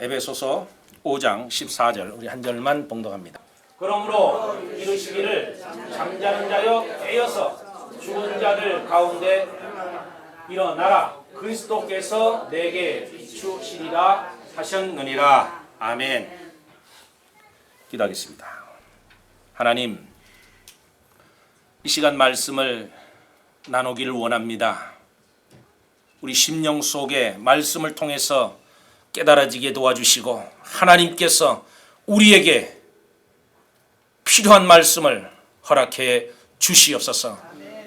에베소서 5장 14절 우리 한 절만 봉독합니다. 그러므로 이르시기를 잠자는 자여 깨어서 죽은 자들 가운데 일어나라 그리스도께서 내게 비추시리라 하셨느니라. 아멘. 기도하겠습니다. 하나님, 이 시간 말씀을 나누기를 원합니다. 우리 심령 속에 말씀을 통해서 깨달아지게 도와주시고 하나님께서 우리에게 필요한 말씀을 허락해 주시옵소서.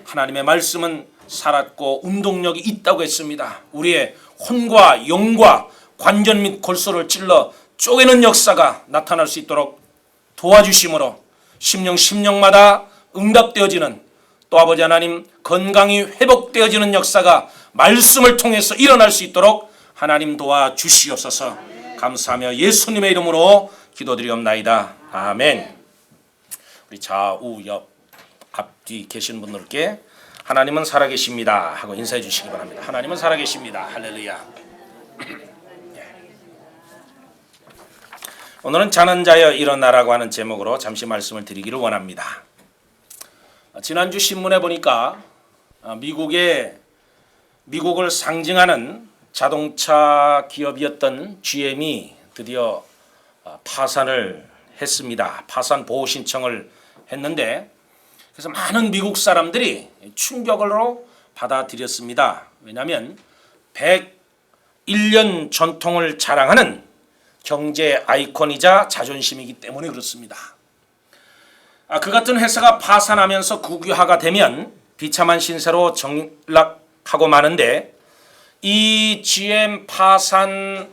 하나님의 말씀은 살았고 운동력이 있다고 했습니다. 우리의 혼과 영과 관전 및 골소를 찔러 쪼개는 역사가 나타날 수 있도록 도와주심으로 심령마다 응답되어지는, 또 아버지 하나님 건강이 회복되어지는 역사가 말씀을 통해서 일어날 수 있도록 하나님 도와주시옵소서. 감사하며 예수님의 이름으로 기도드리옵나이다. 아멘. 우리 좌우 옆 앞뒤 계신 분들께 하나님은 살아계십니다 하고 인사해 주시기 바랍니다. 하나님은 살아계십니다. 할렐루야. 오늘은 자는 자여 일어나라고 하는 제목으로 잠시 말씀을 드리기를 원합니다. 지난주 신문에 보니까 미국을 상징하는 자동차 기업이었던 GM이 드디어 파산을 했습니다. 파산 보호 신청을 했는데, 그래서 많은 미국 사람들이 충격으로 받아들였습니다. 왜냐하면 101년 전통을 자랑하는 경제 아이콘이자 자존심이기 때문에 그렇습니다. 그 같은 회사가 파산하면서 국유화가 되면 비참한 신세로 전락하고 마는데, 이 GM 파산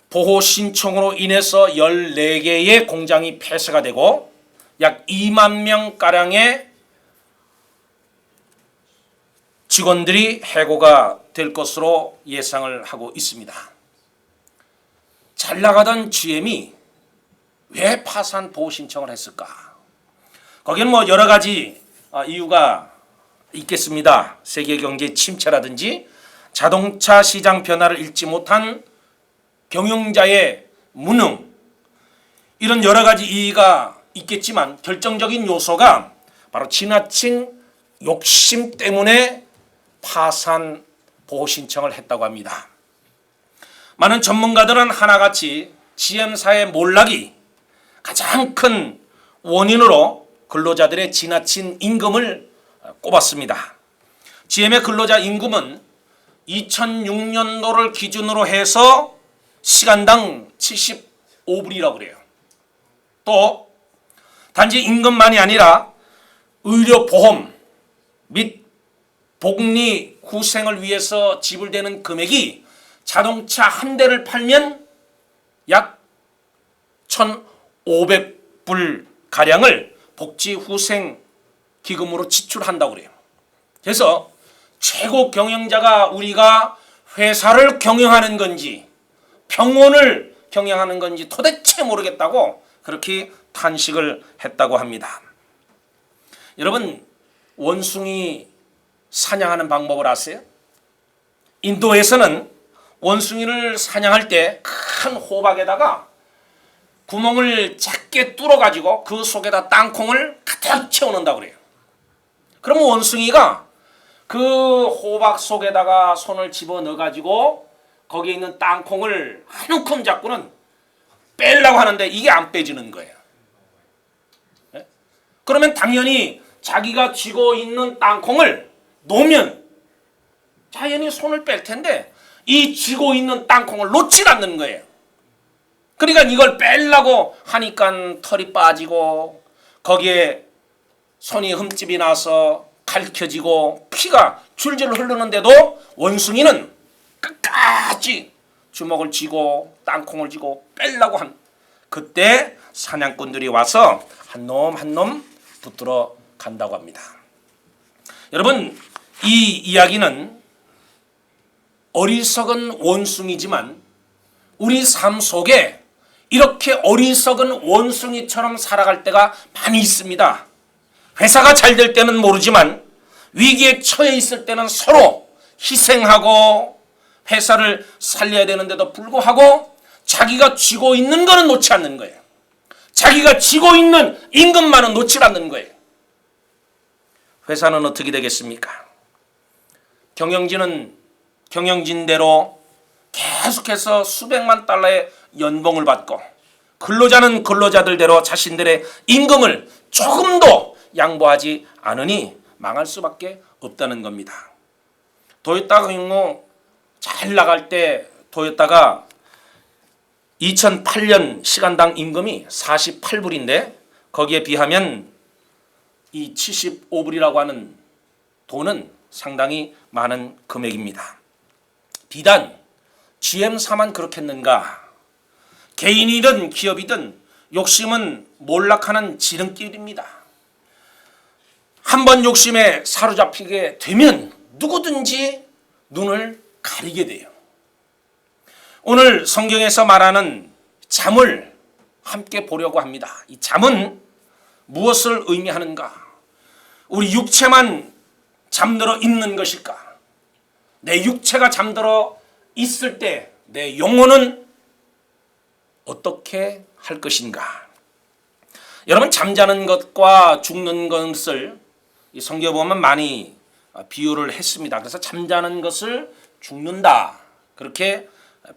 보호 신청으로 인해서 14개의 공장이 폐쇄가 되고 약 2만 명가량의 직원들이 해고가 될 것으로 예상을 하고 있습니다. 잘 나가던 GM이 왜 파산 보호 신청을 했을까? 거기는 여러 가지 이유가 있겠습니다. 세계 경제 침체라든지 자동차 시장 변화를 읽지 못한 경영자의 무능, 이런 여러 가지 이유가 있겠지만 결정적인 요소가 바로 지나친 욕심 때문에 파산 보호 신청을 했다고 합니다. 많은 전문가들은 하나같이 GM사의 몰락이 가장 큰 원인으로 근로자들의 지나친 임금을 꼽았습니다. GM의 근로자 임금은 2006년도를 기준으로 해서 시간당 75불이라고 그래요. 또 단지 임금만이 아니라 의료보험 및 복리 후생을 위해서 지불되는 금액이 자동차 한 대를 팔면 약 1,500불 가량을 복지 후생 기금으로 지출한다고 그래요. 그래서 최고 경영자가 우리가 회사를 경영하는 건지 병원을 경영하는 건지 도대체 모르겠다고 그렇게 탄식을 했다고 합니다. 여러분, 원숭이 사냥하는 방법을 아세요? 인도에서는 원숭이를 사냥할 때 큰 호박에다가 구멍을 작게 뚫어가지고 그 속에다 땅콩을 가득 채워놓는다고 그래요. 그러면 원숭이가 그 호박 속에다가 손을 집어넣어가지고 거기에 있는 땅콩을 한 움큼 잡고는 빼려고 하는데 이게 안 빼지는 거예요. 네? 그러면 당연히 자기가 쥐고 있는 땅콩을 놓으면 자연히 손을 뺄 텐데 이 쥐고 있는 땅콩을 놓질 않는 거예요. 그러니까 이걸 빼려고 하니까 털이 빠지고 거기에 손이 흠집이 나서 갈켜지고 피가 줄줄 흐르는데도 원숭이는 끝까지 주먹을 쥐고 땅콩을 쥐고 빼려고 한, 그때 사냥꾼들이 와서 한 놈 한 놈 붙들어 간다고 합니다. 여러분, 이 이야기는 어리석은 원숭이지만 우리 삶 속에 이렇게 어리석은 원숭이처럼 살아갈 때가 많이 있습니다. 회사가 잘 될 때는 모르지만 위기에 처해 있을 때는 서로 희생하고 회사를 살려야 되는데도 불구하고 자기가 쥐고 있는 거는 놓지 않는 거예요. 자기가 쥐고 있는 임금만은 놓지 않는 거예요. 회사는 어떻게 되겠습니까? 경영진은 경영진대로 계속해서 수백만 달러의 연봉을 받고, 근로자는 근로자들대로 자신들의 임금을 조금도 양보하지 않으니 망할 수밖에 없다는 겁니다. 도요타 경우 잘 나갈 때 도요타가 2008년 시간당 임금이 48불인데 거기에 비하면 이 75불이라고 하는 돈은 상당히 많은 금액입니다. 비단 GM사만 그렇겠는가? 개인이든 기업이든 욕심은 몰락하는 지름길입니다. 한번 욕심에 사로잡히게 되면 누구든지 눈을 가리게 돼요. 오늘 성경에서 말하는 잠을 함께 보려고 합니다. 이 잠은 무엇을 의미하는가? 우리 육체만 잠들어 있는 것일까? 내 육체가 잠들어 있을 때 내 영혼은 어떻게 할 것인가? 여러분, 잠자는 것과 죽는 것을 이 성경에 보면 많이 비유를 했습니다. 그래서 잠자는 것을 죽는다, 그렇게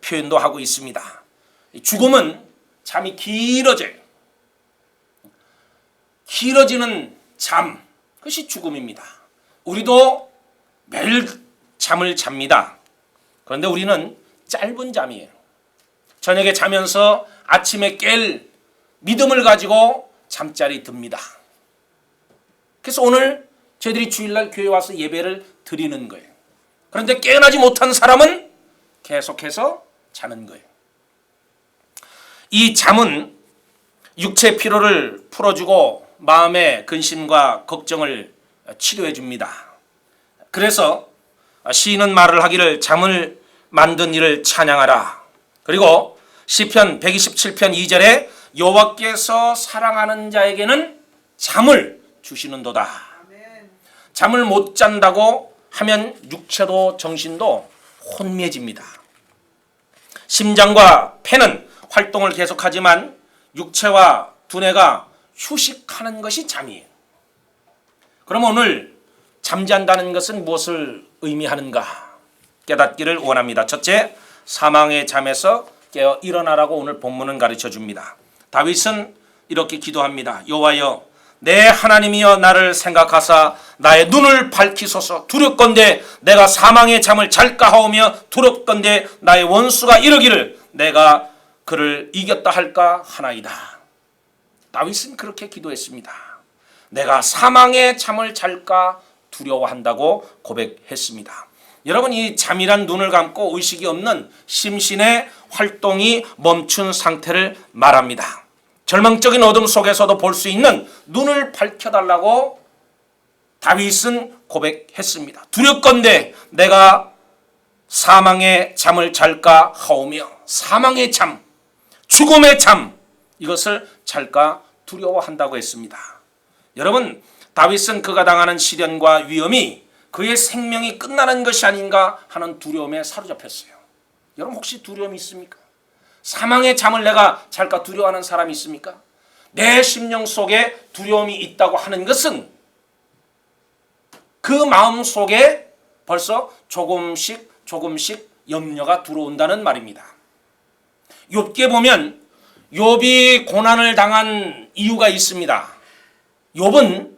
표현도 하고 있습니다. 죽음은 잠이 길어져요. 길어지는 잠, 그것이 죽음입니다. 우리도 매일 잠을 잡니다. 그런데 우리는 짧은 잠이에요. 저녁에 자면서 아침에 깰 믿음을 가지고 잠자리 듭니다. 그래서 오늘 저희들이 주일날 교회 와서 예배를 드리는 거예요. 그런데 깨어나지 못한 사람은 계속해서 자는 거예요. 이 잠은 육체 피로를 풀어주고 마음의 근심과 걱정을 치료해 줍니다. 그래서 시인은 말을 하기를 잠을 만든 이를 찬양하라. 그리고 시편 127편 2절에 여호와께서 사랑하는 자에게는 잠을 주시는도다. 잠을 못 잔다고 하면 육체도 정신도 혼미해집니다. 심장과 폐는 활동을 계속하지만 육체와 두뇌가 휴식하는 것이 잠이에요. 그럼 오늘 잠잔다는 것은 무엇을 의미하는가? 깨닫기를 원합니다. 첫째, 사망의 잠에서 깨어 일어나라고 오늘 본문은 가르쳐 줍니다. 다윗은 이렇게 기도합니다. 여호와여, 내 하나님이여 나를 생각하사 나의 눈을 밝히소서. 두렵건대 내가 사망의 잠을 잘까 하오며 두렵건대 나의 원수가 이르기를 내가 그를 이겼다 할까 하나이다. 다윗은 그렇게 기도했습니다. 내가 사망의 잠을 잘까 두려워한다고 고백했습니다. 여러분, 이 잠이란 눈을 감고 의식이 없는 심신의 활동이 멈춘 상태를 말합니다. 절망적인 어둠 속에서도 볼 수 있는 눈을 밝혀달라고 다윗은 고백했습니다. 두렵건대 내가 사망의 잠을 잘까 하오며, 사망의 잠, 죽음의 잠, 이것을 잘까 두려워한다고 했습니다. 여러분, 다윗은 그가 당하는 시련과 위험이 그의 생명이 끝나는 것이 아닌가 하는 두려움에 사로잡혔어요. 여러분, 혹시 두려움이 있습니까? 사망의 잠을 내가 잘까 두려워하는 사람이 있습니까? 내 심령 속에 두려움이 있다고 하는 것은 그 마음 속에 벌써 조금씩 염려가 들어온다는 말입니다. 욥기에 보면 욥이 고난을 당한 이유가 있습니다. 욥은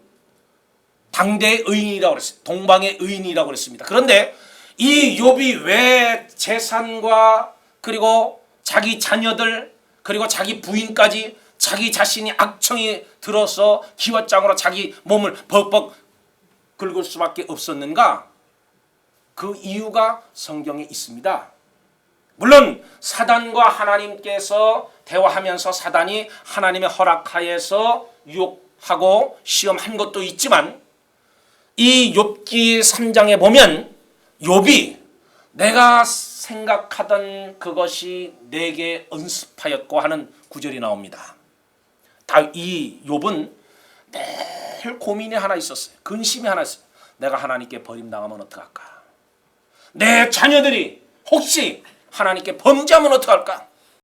당대의 의인이라고 그랬어요. 동방의 의인이라고 그랬습니다. 그런데 이 욥이 왜 재산과 그리고 자기 자녀들 그리고 자기 부인까지 자기 자신이 악청이 들어서 기왓장으로 자기 몸을 벅벅 긁을 수밖에 없었는가? 그 이유가 성경에 있습니다. 물론 사단과 하나님께서 대화하면서 사단이 하나님의 허락하에서 유혹하고 시험한 것도 있지만, 이 욥기 3장에 보면 욥이 내가 생각하던 그것이 내게 은습하였고 하는 구절이 나옵니다. 이 욥은 늘 고민이 하나 있었어요. 근심이 하나 있어요. 내가 하나님께 버림당하면 어떡할까? 내 자녀들이 혹시 하나님께 범죄하면 어떡할까?